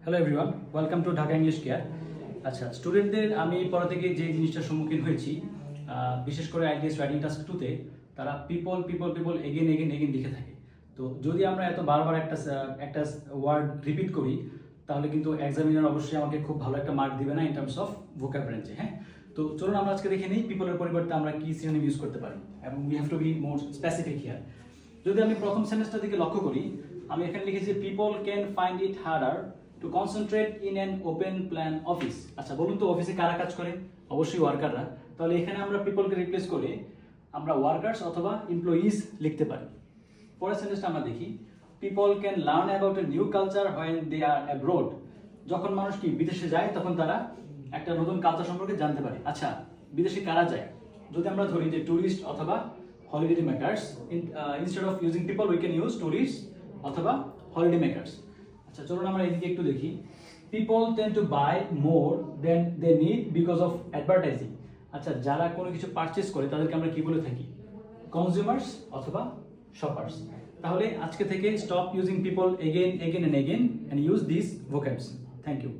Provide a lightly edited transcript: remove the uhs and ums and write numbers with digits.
Hello everyone, welcome to Dhaka English care. আচ্ছা, স্টুডেন্টদের আমি পড়া থেকে যে জিনিসটার সম্মুখীন হয়েছি, বিশেষ করে আইডিএস রাইটিং টাস্ক 2-তে তারা people people people again again again লিখে থাকে। তো যদি আমরা এত বারবার একটা ওয়ার্ড রিপিট করি, তাহলে কিন্তু এক্সামিনার অবশ্যই আমাকে খুব ভালো একটা মার্ক দিবে না ইন টার্মস অফ ভোকাবুলারি। হ্যাঁ, তো চলুন আমরা আজকে দেখে নিই পিপলের পরিবর্তে আমরা কি সিনোনিম ইউজ করতে পারি, এবং we have to be more specific here. যদি আমি প্রথম সেন্টেন্সটা দিকে লক্ষ্য করি, আমি এখানে লিখেছি people can find it harder to concentrate in an open plan office. আচ্ছা, বলুন তো অফিসে কারা কাজ করে? অবশ্যই ওয়ার্কাররা। তাহলে এখানে আমরা পিপলকে রিপ্লেস করে আমরা ওয়ার্কার্স অথবা এমপ্লয়িজ লিখতে পারি। পরের সেন্টেন্সটা আমরা দেখি, people can learn about a new culture when they are abroad. যখন মানুষ কি বিদেশে যায়, তখন তারা একটা নতুন কালচার সম্পর্কে জানতে পারে। আচ্ছা, বিদেশে কারা যায়? যদি আমরা ধরি যে ট্যুরিস্ট অথবা holiday makers, instead of using people we can use tourist অথবা হলিডে মেকার্স। আচ্ছা, চলুন আমরা এদিকে একটু দেখি। People tend to buy more than they need because of advertising. আচ্ছা, যারা কোনো কিছু পারচেস করে তাদেরকে আমরা কি বলে থাকি? কনজিউমার্স অথবা শপার্স। তাহলে আজকে থেকে stop using people again again and again and use this vocabs. Thank you.